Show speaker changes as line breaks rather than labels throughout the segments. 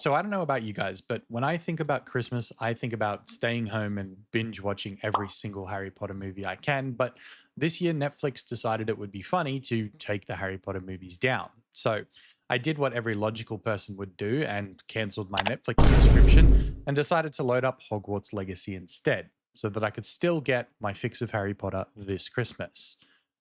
So I don't know about you guys, but when I think about Christmas, I think about staying home and binge watching every single Harry Potter movie I can. But this year, Netflix decided it would be funny to take the Harry Potter movies down. So I did what every logical person would do and cancelled my Netflix subscription and decided to load up Hogwarts Legacy instead so that I could still get my fix of Harry Potter this Christmas.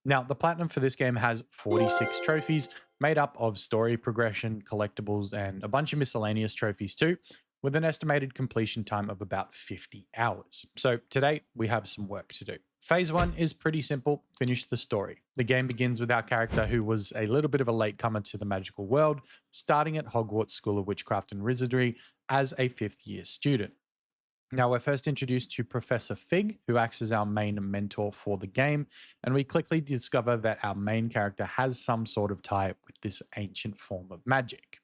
Now, the platinum for this game has 46 trophies, made up of story progression, collectibles, and a bunch of miscellaneous trophies too, with an estimated completion time of about 50 hours. So today we have some work to do. Phase 1 is pretty simple: finish the story. The game begins with our character, who was a little bit of a latecomer to the magical world, starting at Hogwarts School of Witchcraft and Wizardry as a 5th year student. Now, we're first introduced to Professor Fig, who acts as our main mentor for the game, and we quickly discover that our main character has some sort of tie with this ancient form of magic.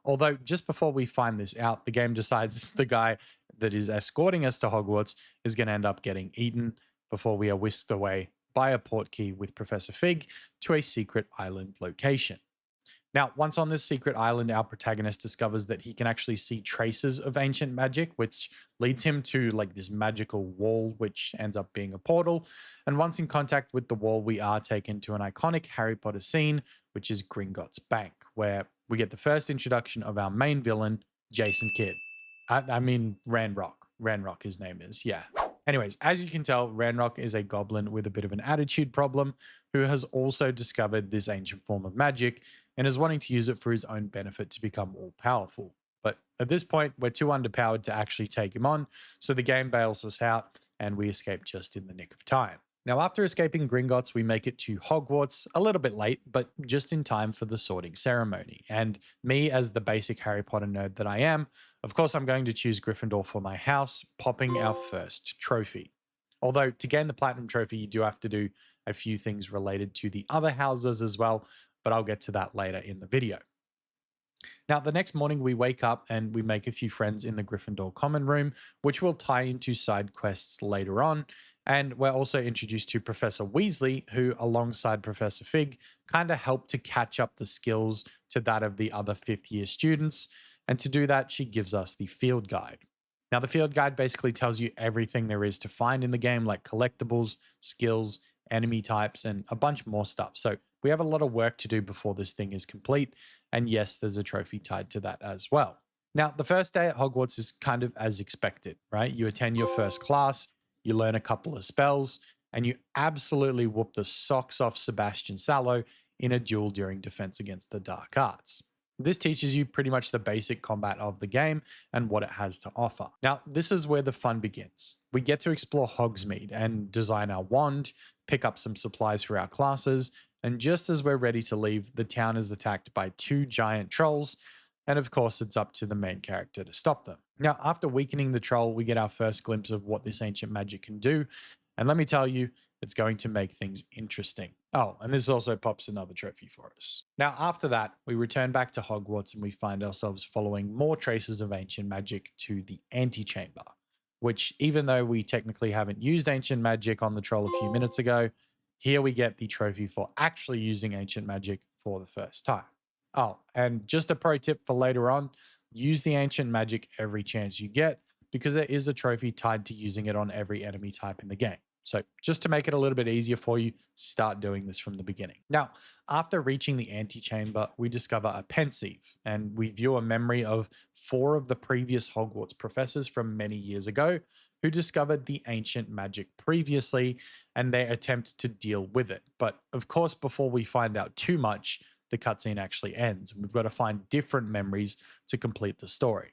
Although, just before we find this out, the game decides the guy that is escorting us to Hogwarts is going to end up getting eaten before we are whisked away by a portkey with Professor Fig to a secret island location. Now, once on this secret island, our protagonist discovers that he can actually see traces of ancient magic, which leads him to like this magical wall, which ends up being a portal. And once in contact with the wall, we are taken to an iconic Harry Potter scene, which is Gringotts Bank, where we get the first introduction of our main villain, Jason Kidd. I mean, Ranrock. Ranrock, his name is, yeah. Anyways, as you can tell, Ranrock is a goblin with a bit of an attitude problem who has also discovered this ancient form of magic and is wanting to use it for his own benefit to become all powerful. But at this point, we're too underpowered to actually take him on, so the game bails us out and we escape just in the nick of time. Now, after escaping Gringotts, we make it to Hogwarts, a little bit late, but just in time for the sorting ceremony. And me, as the basic Harry Potter nerd that I am, of course I'm going to choose Gryffindor for my house, popping our first trophy. Although to gain the Platinum Trophy, you do have to do a few things related to the other houses as well, but I'll get to that later in the video. Now, the next morning we wake up and we make a few friends in the Gryffindor common room, which will tie into side quests later on. And we're also introduced to Professor Weasley, who, alongside Professor Fig, kind of helped to catch up the skills to that of the other 5th year students. And to do that, she gives us the field guide. Now, the field guide basically tells you everything there is to find in the game, like collectibles, skills, enemy types, and a bunch more stuff. So we have a lot of work to do before this thing is complete. And yes, there's a trophy tied to that as well. Now, the first day at Hogwarts is kind of as expected, right? You attend your first class, you learn a couple of spells, and you absolutely whoop the socks off Sebastian Sallow in a duel during Defense Against the Dark Arts. This teaches you pretty much the basic combat of the game and what it has to offer. Now, this is where the fun begins. We get to explore Hogsmeade and design our wand, pick up some supplies for our classes, and just as we're ready to leave, the town is attacked by 2 giant trolls, and of course it's up to the main character to stop them. Now, after weakening the troll, we get our first glimpse of what this ancient magic can do, and let me tell you, it's going to make things interesting. Oh, and this also pops another trophy for us. Now, after that, we return back to Hogwarts and we find ourselves following more traces of ancient magic to the antechamber, which, even though we technically haven't used ancient magic on the troll a few minutes ago, here we get the trophy for actually using ancient magic for the first time. Oh, and just a pro tip for later on, use the ancient magic every chance you get, because there is a trophy tied to using it on every enemy type in the game. So just to make it a little bit easier for you, start doing this from the beginning. Now, after reaching the antechamber, we discover a pensieve and we view a memory of 4 of the previous Hogwarts professors from many years ago who discovered the ancient magic previously and they attempt to deal with it. But of course, before we find out too much, the cutscene actually ends and we've got to find different memories to complete the story.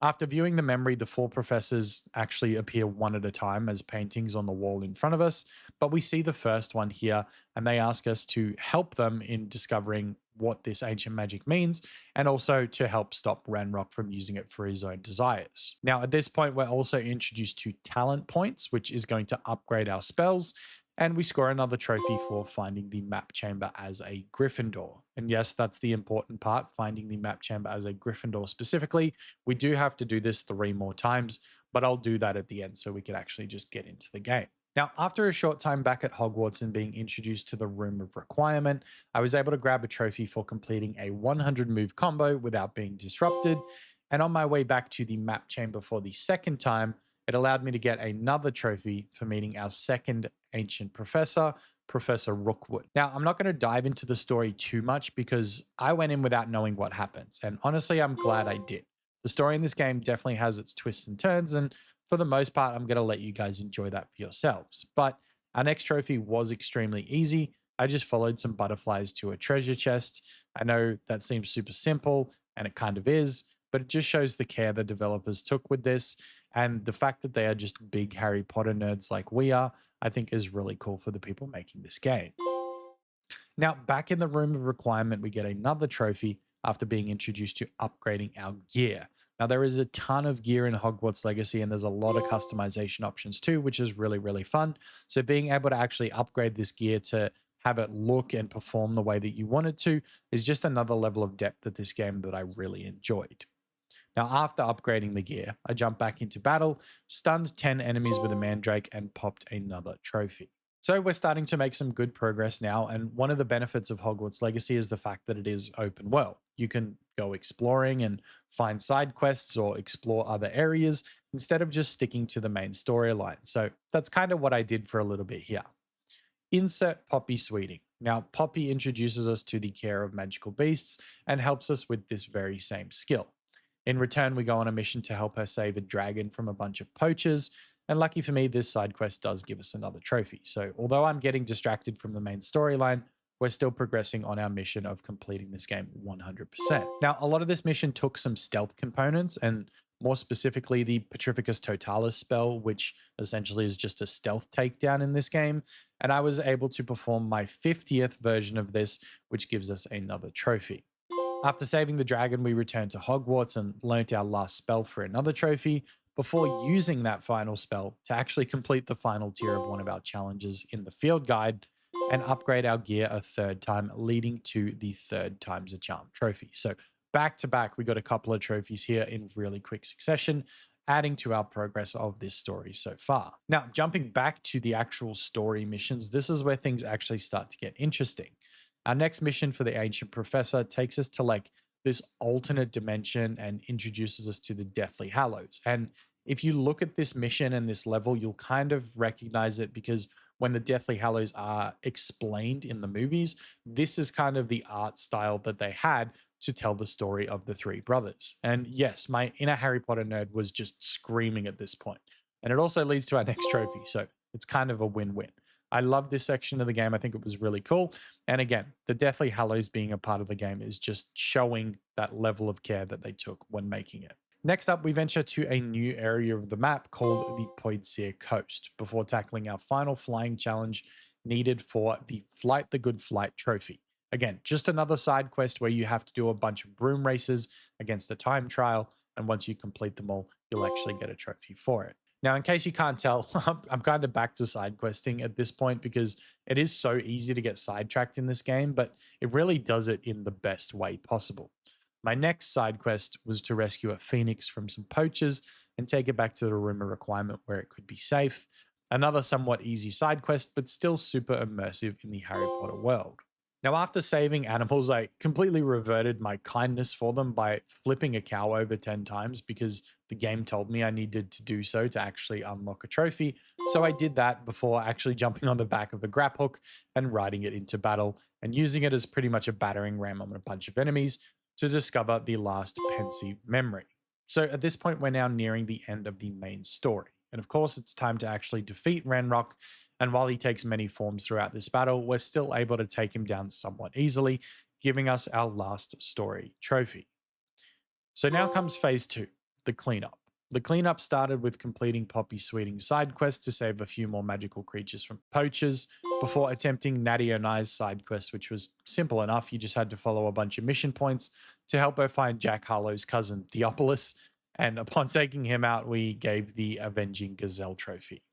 After viewing the memory, the 4 professors actually appear one at a time as paintings on the wall in front of us, but we see the first one here and they ask us to help them in discovering what this ancient magic means and also to help stop Ranrock from using it for his own desires. Now, at this point, we're also introduced to talent points, which is going to upgrade our spells, and we score another trophy for finding the map chamber as a Gryffindor. And yes, that's the important part, finding the map chamber as a Gryffindor specifically. We do have to do this 3 more times, but I'll do that at the end so we can actually just get into the game. Now, after a short time back at Hogwarts and being introduced to the Room of Requirement, I was able to grab a trophy for completing a 100 move combo without being disrupted. And on my way back to the map chamber for the second time, it allowed me to get another trophy for meeting our second ancient professor, Professor Rookwood. Now, I'm not going to dive into the story too much because I went in without knowing what happens. And honestly, I'm glad I did. The story in this game definitely has its twists and turns. And for the most part, I'm going to let you guys enjoy that for yourselves. But our next trophy was extremely easy. I just followed some butterflies to a treasure chest. I know that seems super simple, and it kind of is, but it just shows the care the developers took with this. And the fact that they are just big Harry Potter nerds like we are, I think is really cool for the people making this game. Now, back in the room of requirement, we get another trophy after being introduced to upgrading our gear. Now, there is a ton of gear in Hogwarts Legacy, and there's a lot of customization options too, which is really, really fun. So, being able to actually upgrade this gear to have it look and perform the way that you want it to is just another level of depth of this game that I really enjoyed. Now, after upgrading the gear, I jumped back into battle, stunned 10 enemies with a mandrake, and popped another trophy. So we're starting to make some good progress now, and one of the benefits of Hogwarts Legacy is the fact that it is open world. You can go exploring and find side quests or explore other areas instead of just sticking to the main storyline. So that's kind of what I did for a little bit here. Insert Poppy Sweeting. Now, Poppy introduces us to the care of magical beasts and helps us with this very same skill. In return, we go on a mission to help her save a dragon from a bunch of poachers. And lucky for me, this side quest does give us another trophy. So although I'm getting distracted from the main storyline, we're still progressing on our mission of completing this game 100%. Now, a lot of this mission took some stealth components, and more specifically the Petrificus Totalis spell, which essentially is just a stealth takedown in this game. And I was able to perform my 50th version of this, which gives us another trophy. After saving the dragon, we returned to Hogwarts and learnt our last spell for another trophy before using that final spell to actually complete the final tier of one of our challenges in the field guide and upgrade our gear a third time, leading to the third times a charm trophy. So back to back, we got a couple of trophies here in really quick succession, adding to our progress of this story so far. Now, jumping back to the actual story missions, this is where things actually start to get interesting. Our next mission for the Ancient Professor takes us to like this alternate dimension and introduces us to the Deathly Hallows. And if you look at this mission and this level, you'll kind of recognize it because when the Deathly Hallows are explained in the movies, this is kind of the art style that they had to tell the story of the three brothers. And yes, my inner Harry Potter nerd was just screaming at this point. And it also leads to our next trophy. So it's kind of a win-win. I love this section of the game. I think it was really cool. And again, the Deathly Hallows being a part of the game is just showing that level of care that they took when making it. Next up, we venture to a new area of the map called the Poidsir Coast before tackling our final flying challenge needed for the Flight the Good Flight trophy. Again, just another side quest where you have to do a bunch of broom races against a time trial, and once you complete them all, you'll actually get a trophy for it. Now, in case you can't tell, I'm kind of back to side questing at this point because it is so easy to get sidetracked in this game, but it really does it in the best way possible. My next side quest was to rescue a phoenix from some poachers and take it back to the room of requirement where it could be safe. Another somewhat easy side quest, but still super immersive in the Harry Potter world. Now, after saving animals, I completely reverted my kindness for them by flipping a cow over 10 times because the game told me I needed to do so to actually unlock a trophy. So I did that before actually jumping on the back of the grap hook and riding it into battle and using it as pretty much a battering ram on a bunch of enemies to discover the last pensive memory. So at this point, we're now nearing the end of the main story. And of course, it's time to actually defeat Ranrock. And while he takes many forms throughout this battle, we're still able to take him down somewhat easily, giving us our last story trophy. So now comes phase 2, the cleanup. The cleanup started with completing Poppy Sweeting's side quest to save a few more magical creatures from poachers before attempting Natty O'Nei's side quest, which was simple enough. You just had to follow a bunch of mission points to help her find Jack Harlow's cousin Theophilus. And upon taking him out, we gave the Avenging Gazelle trophy.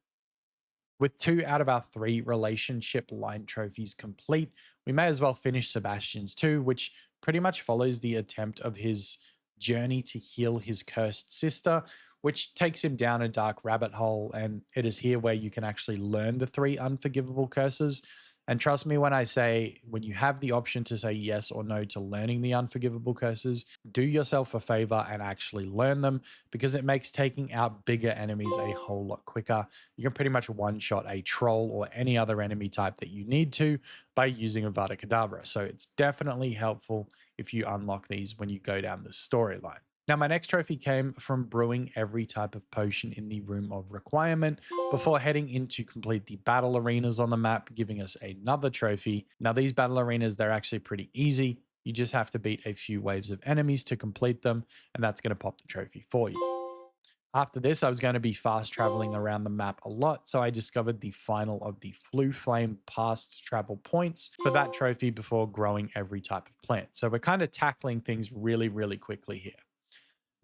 With 2 out of our 3 relationship line trophies complete, we may as well finish Sebastian's too, which pretty much follows the attempt of his journey to heal his cursed sister, which takes him down a dark rabbit hole. And it is here where you can actually learn the 3 unforgivable curses. And trust me when I say, when you have the option to say yes or no to learning the unforgivable curses, do yourself a favor and actually learn them, because it makes taking out bigger enemies a whole lot quicker. You can pretty much one shot a troll or any other enemy type that you need to by using Avada Kedavra. So it's definitely helpful if you unlock these when you go down the storyline. Now, my next trophy came from brewing every type of potion in the Room of Requirement before heading in to complete the battle arenas on the map, giving us another trophy. Now, these battle arenas, they're actually pretty easy. You just have to beat a few waves of enemies to complete them, and that's going to pop the trophy for you. After this, I was going to be fast traveling around the map a lot, so I discovered the final of the Flue Flame past travel points for that trophy before growing every type of plant. So we're kind of tackling things really, really quickly here.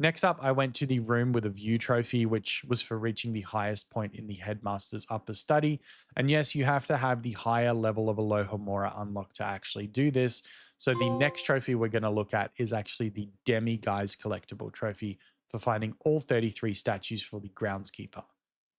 Next up, I went to the room with a view trophy, which was for reaching the highest point in the headmaster's upper study. And yes, you have to have the higher level of Alohomora unlocked to actually do this. So the next trophy we're going to look at is actually the Demi Guise collectible trophy for finding all 33 statues for the groundskeeper.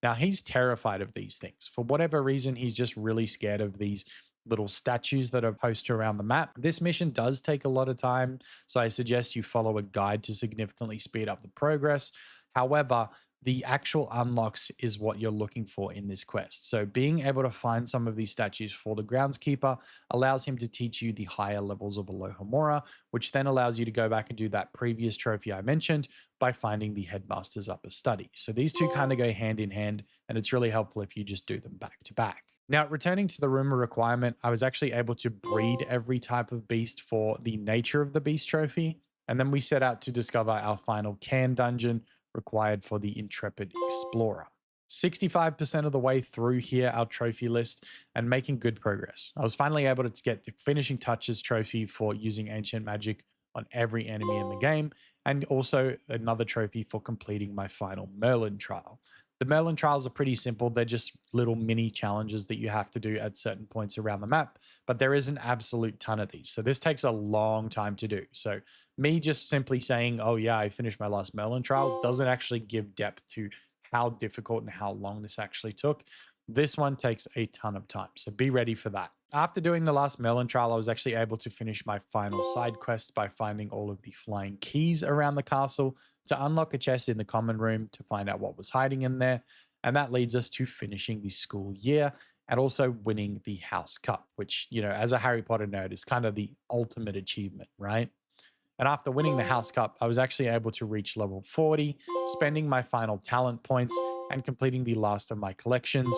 Now, he's terrified of these things. For whatever reason, he's just really scared of these little statues that are posted around the map. This mission does take a lot of time, so I suggest you follow a guide to significantly speed up the progress. However, the actual unlocks is what you're looking for in this quest. So being able to find some of these statues for the groundskeeper allows him to teach you the higher levels of Alohomora, which then allows you to go back and do that previous trophy I mentioned by finding the headmaster's upper study. So these two kind of go hand in hand, and it's really helpful if you just do them back to back. Now, returning to the rumor requirement, I was actually able to breed every type of beast for the nature of the beast trophy. And then we set out to discover our final can dungeon required for the intrepid explorer. 65% of the way through here, our trophy list, and making good progress. I was finally able to get the finishing touches trophy for using ancient magic on every enemy in the game, and also another trophy for completing my final Merlin trial. The Merlin trials are pretty simple. They're just little mini challenges that you have to do at certain points around the map, but there is an absolute ton of these. So this takes a long time to do. So me just simply saying, oh yeah, I finished my last Merlin trial doesn't actually give depth to how difficult and how long this actually took. This one takes a ton of time, so be ready for that. After doing the last Merlin trial, I was actually able to finish my final side quest by finding all of the flying keys around the castle to unlock a chest in the common room to find out what was hiding in there. And that leads us to finishing the school year and also winning the House Cup, which, you know, as a Harry Potter nerd is kind of the ultimate achievement, right? And after winning the House Cup, I was actually able to reach level 40, spending my final talent points and completing the last of my collections,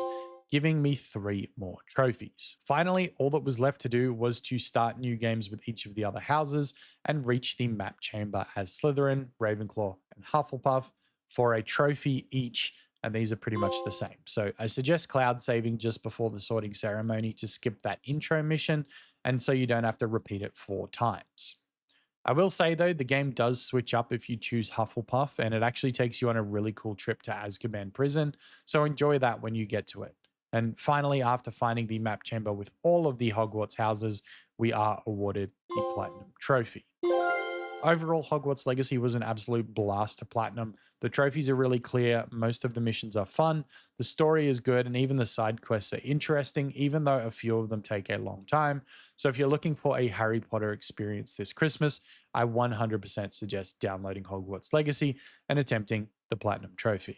giving me 3 more trophies. Finally, all that was left to do was to start new games with each of the other houses and reach the map chamber as Slytherin, Ravenclaw, and Hufflepuff for a trophy each, and these are pretty much the same. So I suggest cloud saving just before the sorting ceremony to skip that intro mission, and so you don't have to repeat it 4 times. I will say though, the game does switch up if you choose Hufflepuff, and it actually takes you on a really cool trip to Azkaban Prison, so enjoy that when you get to it. And finally, after finding the map chamber with all of the Hogwarts houses, we are awarded the Platinum Trophy. Overall, Hogwarts Legacy was an absolute blast to platinum. The trophies are really clear, most of the missions are fun, the story is good, and even the side quests are interesting, even though a few of them take a long time. So if you're looking for a Harry Potter experience this Christmas, I 100% suggest downloading Hogwarts Legacy and attempting the Platinum Trophy.